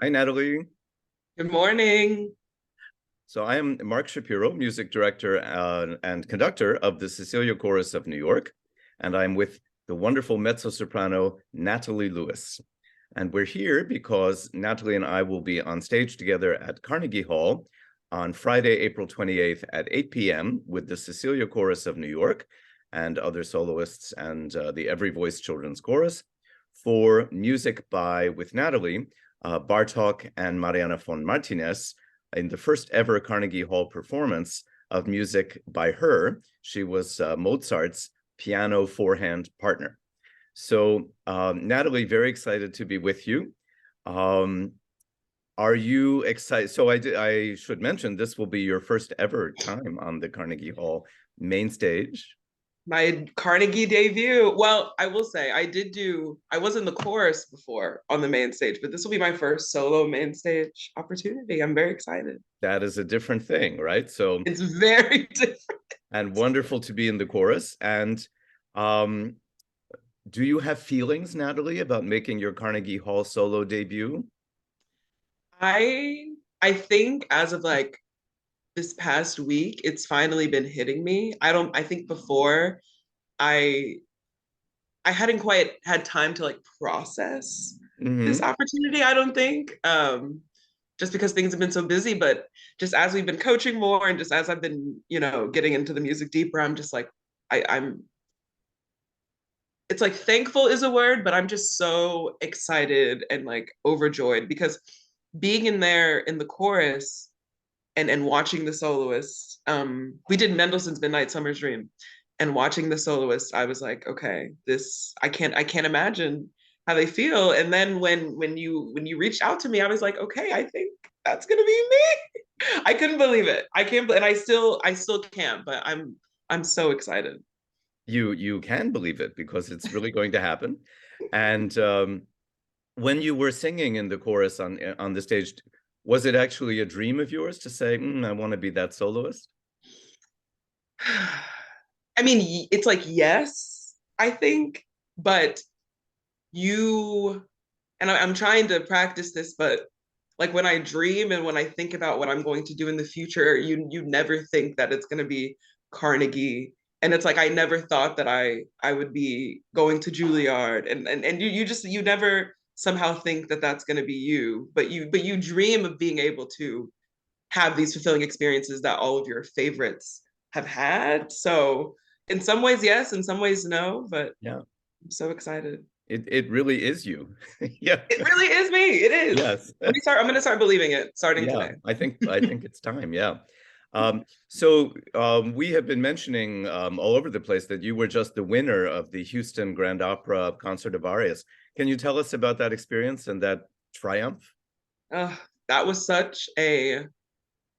Hi, Natalie. Good morning. So I am Mark Shapiro, music director and conductor of the Cecilia Chorus of New York, and I'm with the wonderful mezzo-soprano Natalie Lewis. And we're here because Natalie and I will be on stage together at Carnegie Hall on Friday, April 28th at 8 p.m. with the Cecilia Chorus of New York and other soloists and the Every Voice Children's Chorus for music by, with Natalie, Bartok and Mariana von Martinez in the first ever Carnegie Hall performance of music by her. She was Mozart's piano four-hand partner. So Natalie, very excited to be with you. Um, are you excited? So I should mention this will be your first ever time on the Carnegie Hall main stage. My Carnegie debut. Well, I will say I was in the chorus before on the main stage, but this will be my first solo main stage opportunity. I'm very excited. That is a different thing, right? So, It's very different. and wonderful to be in the chorus. And um, do you have feelings, Natalie, about making your Carnegie Hall solo debut? I I think as of like this past week, it's finally been hitting me. I think before I I hadn't quite had time to like process this Hmm. opportunity, I don't think. Just because things have been so busy, but just as we've been coaching more and just as I've been, getting into the music deeper, I'm just like I'm it's like thankful is a word, but I'm just so excited and like overjoyed because being in there in the chorus and watching the soloists, we did Mendelssohn's Midnight Summer's Dream, and watching the soloists, I was like, okay, this I can't imagine how they feel. And then when you reached out to me, I was like, okay, I think that's gonna be me. I couldn't believe it. I can't, and I still can't, but I'm so excited. You can believe it because it's really going to happen. And when you were singing in the chorus on the stage, was it actually a dream of yours to say, I want to be that soloist? I mean, it's like yes, I think, but you and I'm trying to practice this, but like when I dream and when I think about what I'm going to do in the future, you never think that it's going to be Carnegie. And it's like I never thought that I would be going to Juilliard, and you never somehow think that that's going to be you, but you dream of being able to have these fulfilling experiences that all of your favorites have had. So in some ways yes, in some ways no, but Yeah, I'm so excited. it really is you. Yeah. It really is me. It is. Yes. I'm gonna start believing it starting Yeah, today. I think it's time. Yeah. So we have been mentioning all over the place that you were just the winner of the Houston Grand Opera Concert of Arias. Can you tell us about that experience and that triumph? Uh, that was such a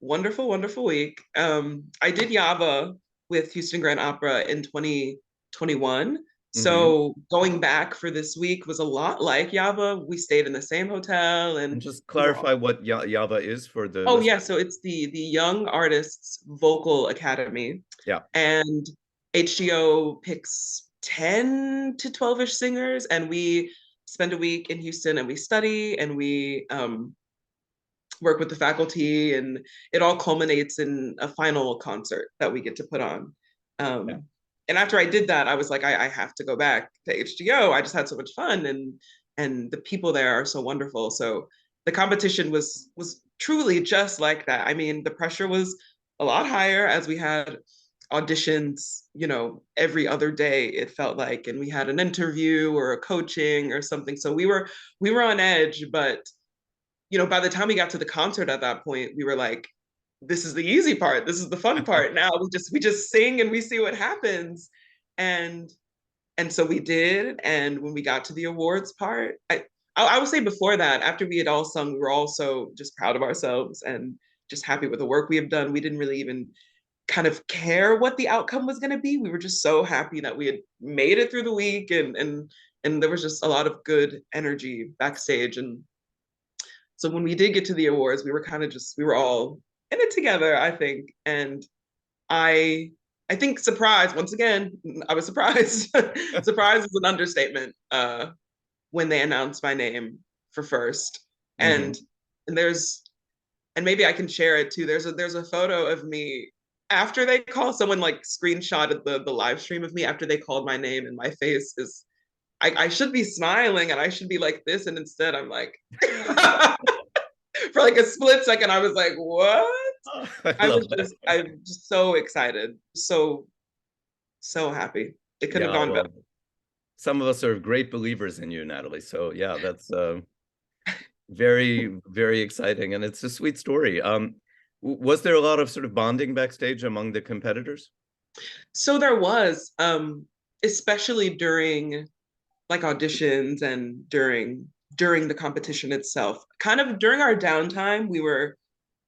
wonderful, wonderful week. I did Yava with Houston Grand Opera in 2021. Hmm. So going back for this week was a lot like Yava. We stayed in the same hotel And and just we were all, clarify what Java is for the oh yeah, listeners. so it's the Young Artists Vocal Academy. Yeah. And HGO picks 10 to 12-ish singers, and we spend a week in Houston and we study and we work with the faculty, and it all culminates in a final concert that we get to put on. Yeah. And after I did that, I was like, I have to go back to HGO. I just had so much fun, and the people there are so wonderful. So the competition was truly just like that. I mean, the pressure was a lot higher as we had auditions, every other day it felt like, and we had an interview or a coaching or something. So we were on edge, but by the time we got to the concert at that point, we were like, this is the easy part. This is the fun part. Now we just sing and we see what happens. And and so we did. And when we got to the awards part, I would say before that, after we had all sung, we were all so just proud of ourselves and just happy with the work we have done. We didn't really even kind of care what the outcome was going to be. We were just so happy that we had made it through the week, and there was just a lot of good energy backstage. And so when we did get to the awards, we were all in it together, I think. And I I think surprised, once again, I was surprised. Surprise is an understatement when they announced my name for first. And there's, and maybe I can share it too. There's a photo of me after they call, someone like screenshotted the live stream of me after they called my name, and my face is, I should be smiling and I should be like this, and instead I'm like for like a split second I was like, what? Oh, I love that. I'm just so excited, so happy. It couldn't have Yeah, gone well, better. some of us are great believers in you, Natalie. So yeah, that's very, very exciting, and it's a sweet story. Was there a lot of sort of bonding backstage among the competitors? So there was, especially during like auditions and during the competition itself. Kind of during our downtime, we were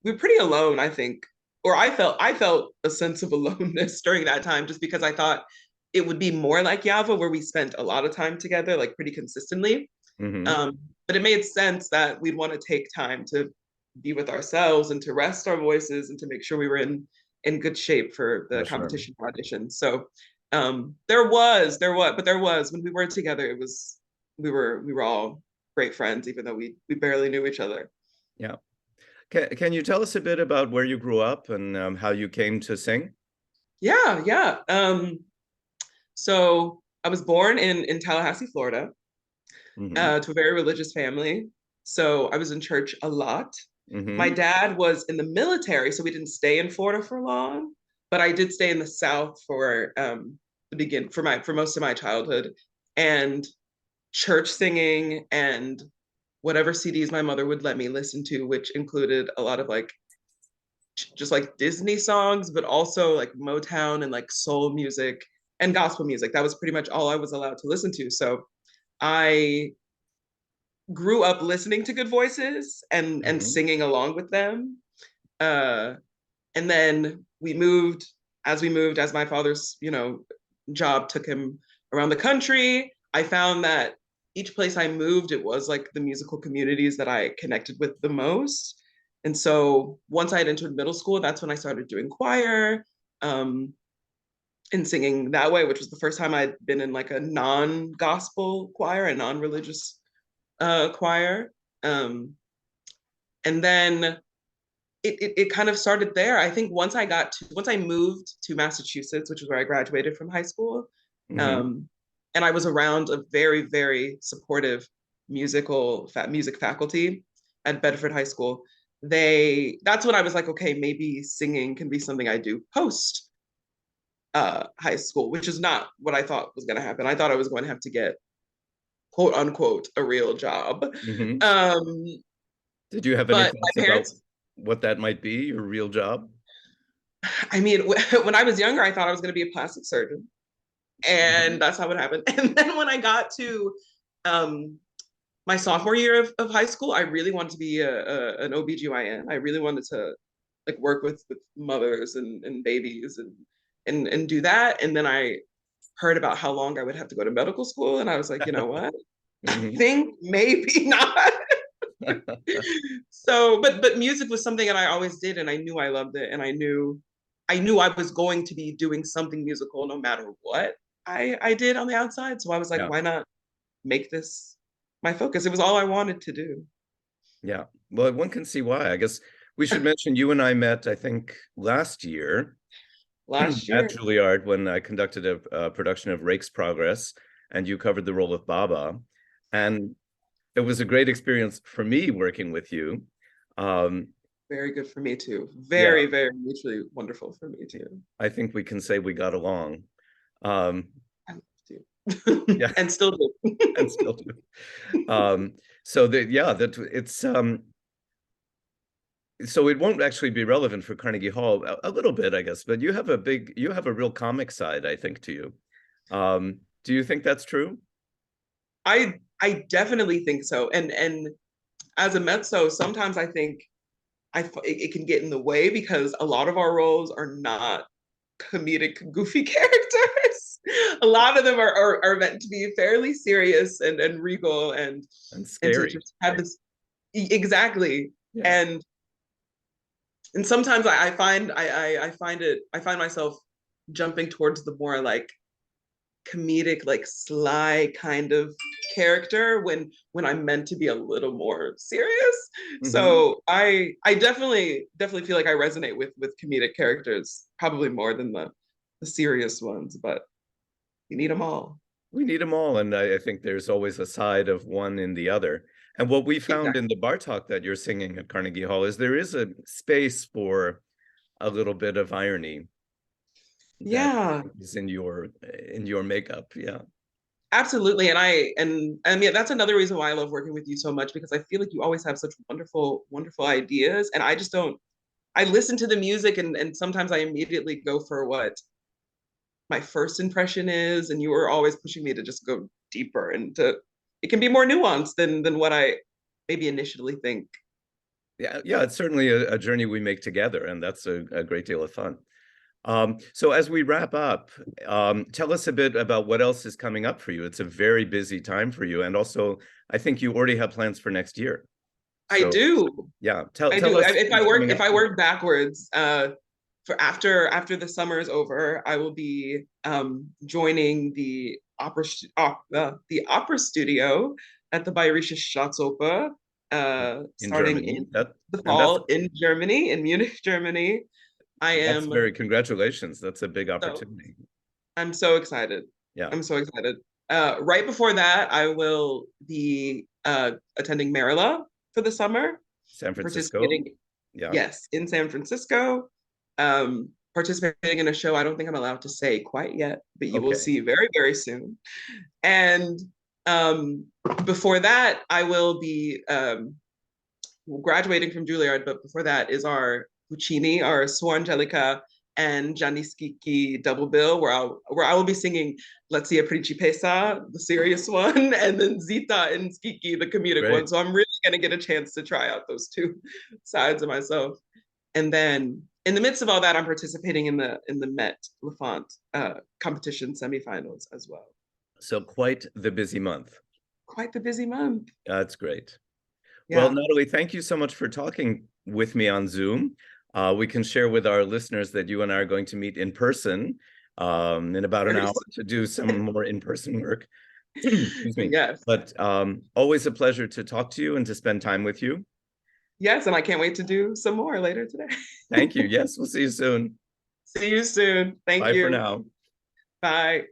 pretty alone, I think. Or I felt a sense of aloneness during that time, just because I thought it would be more like Yava, where we spent a lot of time together, like pretty consistently. Mm-hmm. But it made sense that we'd want to take time to be with ourselves and to rest our voices and to make sure we were in good shape for the Oh, sure. competition audition. So there was when we were together, it was we were all great friends, even though we barely knew each other. Yeah. Can you tell us a bit about where you grew up and how you came to sing? Yeah, yeah. So I was born in Tallahassee, Florida, Mm-hmm. to a very religious family. So I was in church a lot. My Mm-hmm. dad was in the military, so we didn't stay in Florida for long, but I did stay in the South for for most of my childhood, and church singing and whatever CDs my mother would let me listen to, which included a lot of like just like Disney songs, but also like Motown and like soul music and gospel music. That was pretty much all I was allowed to listen to. So I grew up listening to good voices and Mm-hmm. singing along with them. Uh, and then as my father's job took him around the country. I found that each place I moved, it was like the musical communities that I connected with the most. And so once I had entered middle school, that's when I started doing choir, um, and singing that way, which was the first time I'd been in like a non-gospel choir, a non-religious choir. Um, and then it kind of started there. I think once I moved to Massachusetts, which is where I graduated from high school, Mm-hmm. um, and I was around a very, very supportive music faculty at Bedford High School. That's when I was like, okay, maybe singing can be something I do post high school, which is not what I thought was going to happen. I thought I was going to have to get quote unquote a real job. Mm-hmm. Um, Did you have any but thoughts my about parents, what that might be, your real job? I mean, when I was younger, I thought I was going to be a plastic surgeon, Mm-hmm. and that's how it happened. And then when I got to um, my sophomore year of high school, I really wanted to be an OBGYN. I really wanted to like work with mothers and babies and do that. And then I heard about how long I would have to go to medical school, and I was like, you know what? I Mm-hmm. think maybe not. So, but music was something that I always did, and I knew I loved it, and I knew I was going to be doing something musical no matter what I did on the outside. So I was like, Yeah. why not make this my focus? It was all I wanted to do. Yeah. Well, one can see why. I guess we should mention you and I met, I think, last year Last at year. Juilliard when I conducted a production of Rake's Progress, and you covered the role of Baba. And it was a great experience for me working with you. Um, Very good for me too. yeah, Very, very mutually wonderful for me too. I think we can say we got along. Um, I love to. yeah, And still do. and still do. Um, so that yeah, that it's so it won't actually be relevant for Carnegie Hall a little bit, I guess, but you have a real comic side, I think, to you. Do you think that's true? I definitely think so. And as a mezzo, sometimes I think it can get in the way because a lot of our roles are not comedic, goofy characters. A lot of them are meant to be fairly serious and regal And and to scary. just have this exactly. Yeah. And and sometimes I find myself jumping towards the more like comedic, like sly kind of character when I'm meant to be a little more serious. Mhm. So I definitely feel like I resonate with comedic characters probably more than the serious ones, but you need them all. We need them all, and I think there's always a side of one in the other. And what we found in Exactly. the bar talk that you're singing at Carnegie Hall is there is a space for a little bit of irony that Yeah, is in your makeup. Yeah. absolutely. And yeah, that's another reason why I love working with you so much because I feel like you always have such wonderful ideas. And I just don't I listen to the music and sometimes I immediately go for what my first impression is. And you were always pushing me to just go deeper and to it can be more nuanced than what I maybe initially think. Yeah, yeah, it's certainly a journey we make together, and that's a great deal of fun. So as we wrap up, tell us a bit about what else is coming up for you. It's a very busy time for you, and also I think you already have plans for next year. I So do. yeah, I tell do. us what's coming If up I for you. work backwards, for after the summer is over, I will be joining the opera studio at the Bayerische Staatsoper, In starting Germany. in That the and that's fall in Germany, in Munich, Germany. I that's am very congratulations. That's a big so opportunity. I'm so excited. Yeah, I'm so excited. Right before that, I will be attending Marilla for the summer, San Francisco. participating, Yeah. yes, in San Francisco, participating in a show I don't think I'm allowed to say quite yet, but you will Okay. see very, very soon. And um, before that, I will be graduating from Juilliard, but before that is our Puccini, our Suor Angelica and Gianni Schicchi double bill, where I will be singing Let's See a Principessa, the serious one, and then Zita and Schicchi, the comedic one. Great. So I'm really gonna get a chance to try out those two sides of myself. And then in the midst of all that, I'm participating in the Met Lafont competition semifinals as well. So quite the busy month. Quite the busy month. That's great. Well, Yeah. Natalie, thank you so much for talking with me on Zoom. We can share with our listeners that you and I are going to meet in person in about an Very hour soon. to do some more in-person work. Excuse me. Yes. But always a pleasure to talk to you and to spend time with you. Yes, and I can't wait to do some more later today. Thank you. Yes, we'll see you soon. See you soon. Thank Bye for you. now. Bye.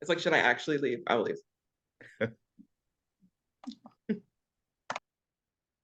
It's like, should I actually leave? I'll leave.